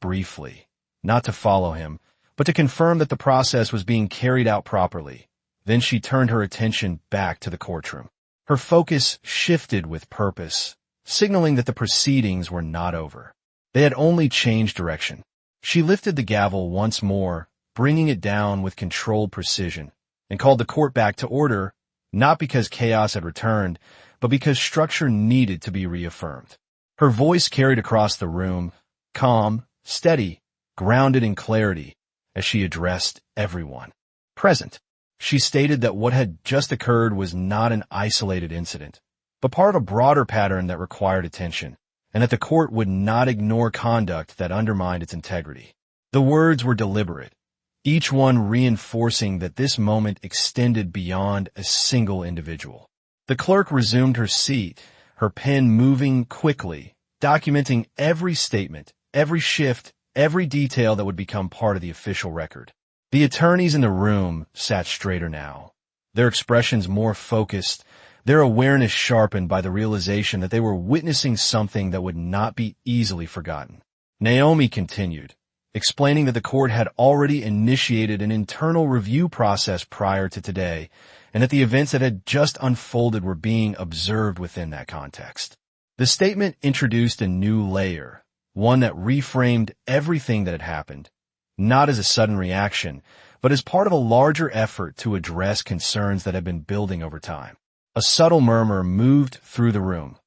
briefly, not to follow him, but to confirm that the process was being carried out properly. Then she turned her attention back to the courtroom. Her focus shifted with purpose, signaling that the proceedings were not over. They had only changed direction. She lifted the gavel once more, bringing it down with controlled precision, and called the court back to order, not because chaos had returned, but because structure needed to be reaffirmed. Her voice carried across the room, calm, steady, grounded in clarity, as she addressed everyone present. She stated that what had just occurred was not an isolated incident, but part of a broader pattern that required attention, and that the court would not ignore conduct that undermined its integrity. The words were deliberate, each one reinforcing that this moment extended beyond a single individual. The clerk resumed her seat, her pen moving quickly, documenting every statement, every shift, every detail that would become part of the official record. The attorneys in the room sat straighter now, their expressions more focused, their awareness sharpened by the realization that they were witnessing something that would not be easily forgotten. Naomi continued, explaining that the court had already initiated an internal review process prior to today, and that the events that had just unfolded were being observed within that context. The statement introduced a new layer, one that reframed everything that had happened, not as a sudden reaction, but as part of a larger effort to address concerns that had been building over time. A subtle murmur moved through the room,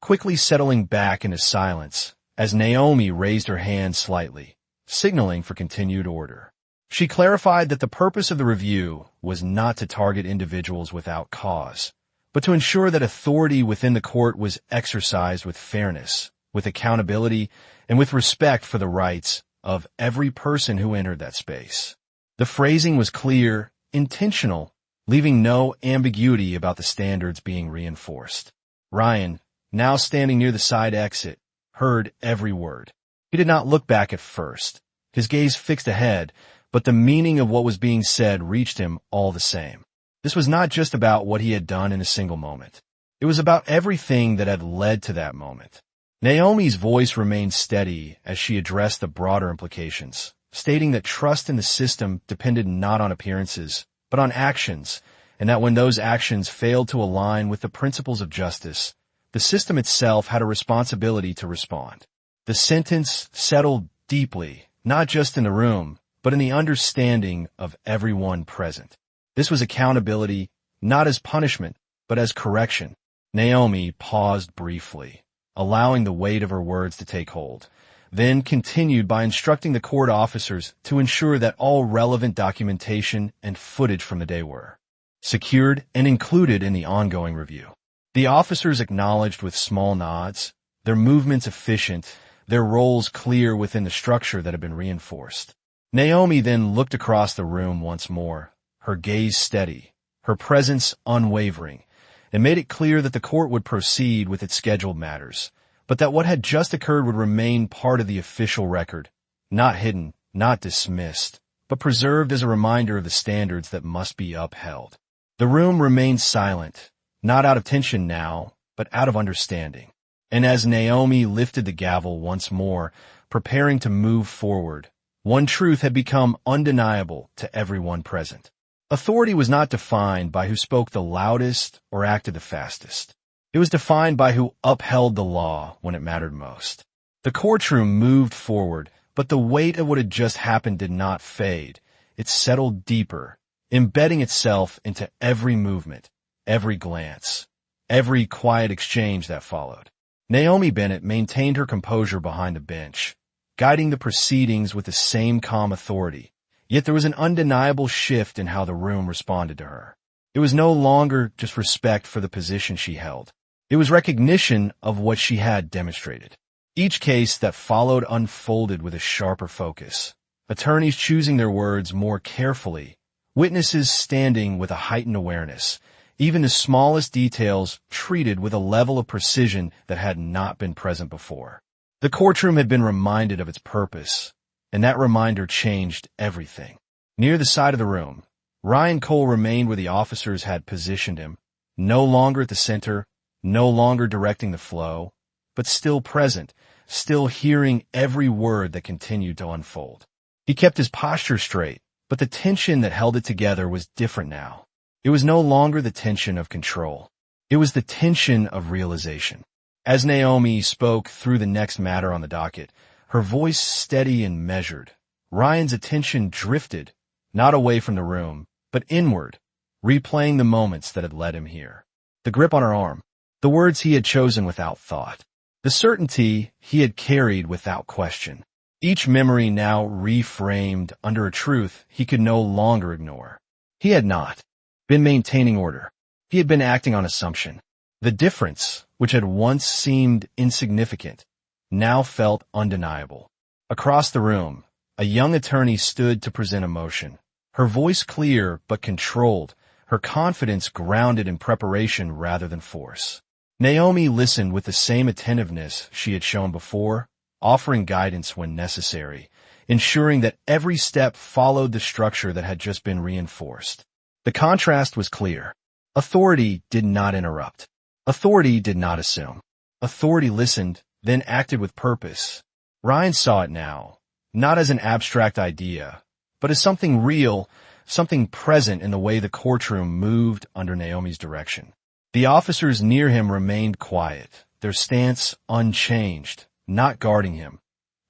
quickly settling back into silence as Naomi raised her hand slightly, signaling for continued order. She clarified that the purpose of the review was not to target individuals without cause, but to ensure that authority within the court was exercised with fairness, with accountability, and with respect for the rights of every person who entered that space. The phrasing was clear, intentional, leaving no ambiguity about the standards being reinforced. Ryan, now standing near the side exit, heard every word. He did not look back at first, his gaze fixed ahead, but the meaning of what was being said reached him all the same. This was not just about what he had done in a single moment. It was about everything that had led to that moment. Naomi's voice remained steady as she addressed the broader implications, stating that trust in the system depended not on appearances, but on actions, and that when those actions failed to align with the principles of justice, the system itself had a responsibility to respond. The sentence settled deeply, not just in the room, but in the understanding of everyone present. This was accountability, not as punishment, but as correction. Naomi paused briefly, allowing the weight of her words to take hold, then continued by instructing the court officers to ensure that all relevant documentation and footage from the day were secured and included in the ongoing review. The officers acknowledged with small nods, their movements efficient, their roles clear within the structure that had been reinforced. Naomi then looked across the room once more, her gaze steady, her presence unwavering, and made it clear that the court would proceed with its scheduled matters, but that what had just occurred would remain part of the official record, not hidden, not dismissed, but preserved as a reminder of the standards that must be upheld. The room remained silent, not out of tension now, but out of understanding. And as Naomi lifted the gavel once more, preparing to move forward, one truth had become undeniable to everyone present. Authority was not defined by who spoke the loudest or acted the fastest. It was defined by who upheld the law when it mattered most. The courtroom moved forward, but the weight of what had just happened did not fade. It settled deeper, embedding itself into every movement, every glance, every quiet exchange that followed. Naomi Bennett maintained her composure behind the bench, guiding the proceedings with the same calm authority, yet there was an undeniable shift in how the room responded to her. It was no longer just respect for the position she held. It was recognition of what she had demonstrated. Each case that followed unfolded with a sharper focus, attorneys choosing their words more carefully, witnesses standing with a heightened awareness, even the smallest details treated with a level of precision that had not been present before. The courtroom had been reminded of its purpose, and that reminder changed everything. Near the side of the room, Ryan Cole remained where the officers had positioned him, no longer at the center, no longer directing the flow, but still present, still hearing every word that continued to unfold. He kept his posture straight, but the tension that held it together was different now. It was no longer the tension of control. It was the tension of realization. As Naomi spoke through the next matter on the docket, her voice steady and measured, Ryan's attention drifted, not away from the room, but inward, replaying the moments that had led him here. The grip on her arm, the words he had chosen without thought, the certainty he had carried without question. Each memory now reframed under a truth he could no longer ignore. He had not been maintaining order. He had been acting on assumption. The difference, which had once seemed insignificant, now felt undeniable. Across the room, a young attorney stood to present a motion. Her voice clear but controlled, her confidence grounded in preparation rather than force. Naomi listened with the same attentiveness she had shown before, offering guidance when necessary, ensuring that every step followed the structure that had just been reinforced. The contrast was clear. Authority did not interrupt. Authority did not assume. Authority listened, then acted with purpose. Ryan saw it now, not as an abstract idea, but as something real, something present in the way the courtroom moved under Naomi's direction. The officers near him remained quiet, their stance unchanged, not guarding him,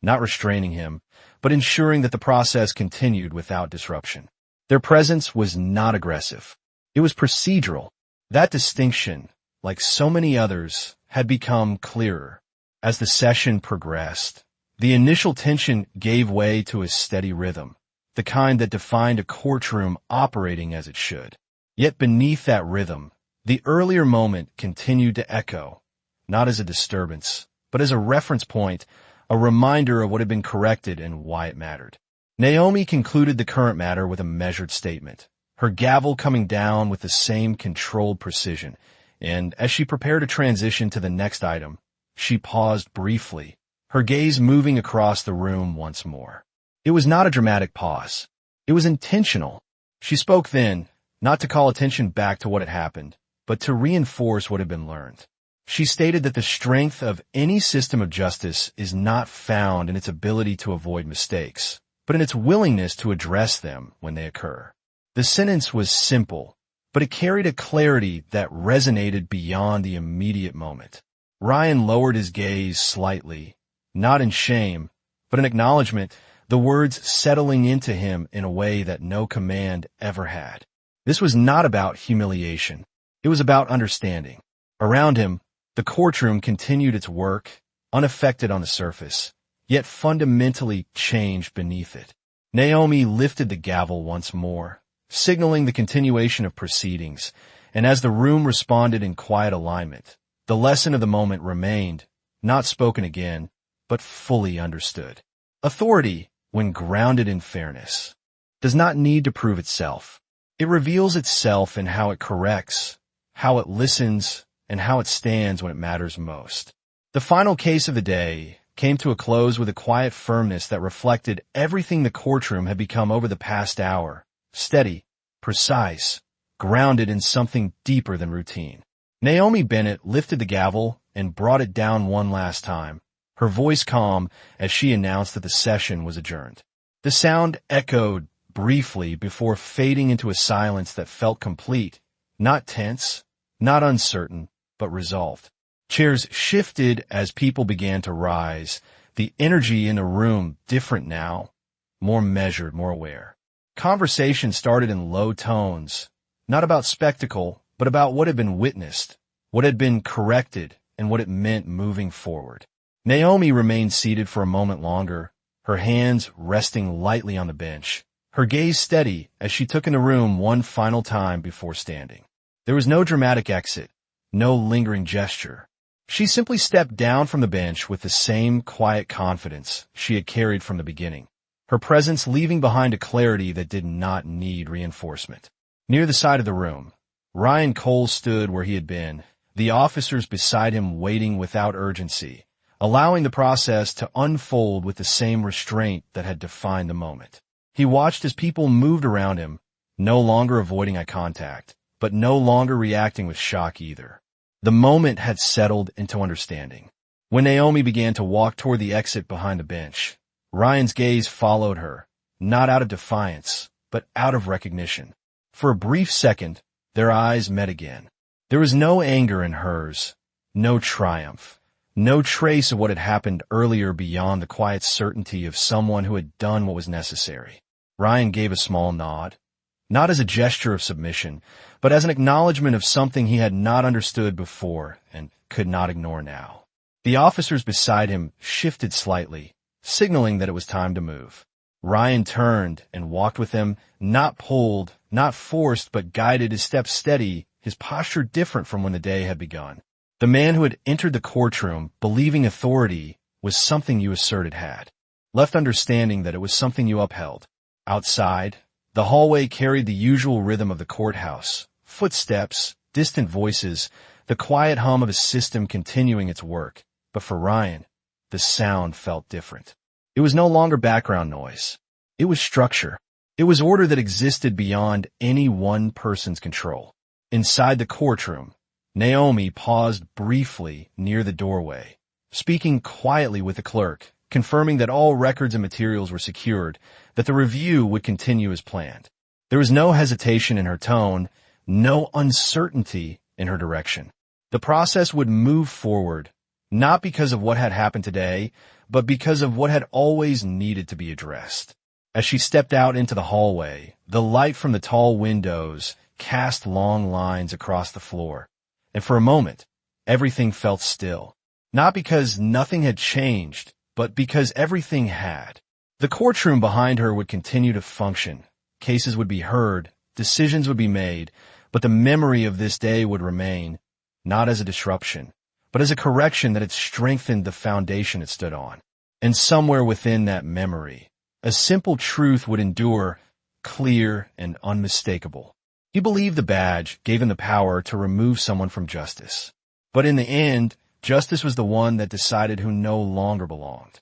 not restraining him, but ensuring that the process continued without disruption. Their presence was not aggressive. It was procedural. That distinction, like so many others, had become clearer. As the session progressed, the initial tension gave way to a steady rhythm, the kind that defined a courtroom operating as it should. Yet beneath that rhythm, the earlier moment continued to echo, not as a disturbance, but as a reference point, a reminder of what had been corrected and why it mattered. Naomi concluded the current matter with a measured statement, her gavel coming down with the same controlled precision, and as she prepared to transition to the next item, she paused briefly, her gaze moving across the room once more. It was not a dramatic pause. It was intentional. She spoke then, not to call attention back to what had happened, but to reinforce what had been learned. She stated that the strength of any system of justice is not found in its ability to avoid mistakes, but in its willingness to address them when they occur. The sentence was simple, but it carried a clarity that resonated beyond the immediate moment. Ryan lowered his gaze slightly, not in shame, but in acknowledgement, the words settling into him in a way that no command ever had. This was not about humiliation. It was about understanding. Around him, the courtroom continued its work, unaffected on the surface, yet fundamentally changed beneath it. Naomi lifted the gavel once more, signaling the continuation of proceedings, and as the room responded in quiet alignment, the lesson of the moment remained, not spoken again, but fully understood. Authority, when grounded in fairness, does not need to prove itself. It reveals itself in how it corrects, how it listens, and how it stands when it matters most. The final case of the day came to a close with a quiet firmness that reflected everything the courtroom had become over the past hour, steady, precise, grounded in something deeper than routine. Naomi Bennett lifted the gavel and brought it down one last time, her voice calm as she announced that the session was adjourned. The sound echoed briefly before fading into a silence that felt complete, not tense, not uncertain, but resolved. Chairs shifted as people began to rise, the energy in the room different now, more measured, more aware. Conversation started in low tones, not about spectacle, but about what had been witnessed, what had been corrected, and what it meant moving forward. Naomi remained seated for a moment longer, her hands resting lightly on the bench, her gaze steady as she took in the room one final time before standing. There was no dramatic exit, no lingering gesture. She simply stepped down from the bench with the same quiet confidence she had carried from the beginning, her presence leaving behind a clarity that did not need reinforcement. Near the side of the room, Ryan Cole stood where he had been, the officers beside him waiting without urgency, allowing the process to unfold with the same restraint that had defined the moment. He watched as people moved around him, no longer avoiding eye contact, but no longer reacting with shock either. The moment had settled into understanding. When Naomi began to walk toward the exit behind the bench, Ryan's gaze followed her, not out of defiance, but out of recognition. For a brief second, their eyes met again. There was no anger in hers, no triumph, no trace of what had happened earlier beyond the quiet certainty of someone who had done what was necessary. Ryan gave a small nod, not as a gesture of submission, but as an acknowledgement of something he had not understood before and could not ignore now. The officers beside him shifted slightly, signaling that it was time to move. Ryan turned and walked with them, not pulled, not forced, but guided, his steps steady, his posture different from when the day had begun. The man who had entered the courtroom, believing authority, was something you asserted had. Left understanding that it was something you upheld. Outside, the hallway carried the usual rhythm of the courthouse. Footsteps, distant voices, the quiet hum of a system continuing its work. But for Ryan, the sound felt different. It was no longer background noise. It was structure. It was order that existed beyond any one person's control. Inside the courtroom, Naomi paused briefly near the doorway, speaking quietly with the clerk, confirming that all records and materials were secured, that the review would continue as planned. There was no hesitation in her tone, no uncertainty in her direction. The process would move forward, not because of what had happened today, but because of what had always needed to be addressed. As she stepped out into the hallway, the light from the tall windows cast long lines across the floor, and for a moment, everything felt still. Not because nothing had changed, but because everything had. The courtroom behind her would continue to function. Cases would be heard, decisions would be made, but the memory of this day would remain, not as a disruption, but as a correction that had strengthened the foundation it stood on. And somewhere within that memory, a simple truth would endure, clear and unmistakable. He believed the badge gave him the power to remove someone from justice. But in the end, justice was the one that decided who no longer belonged.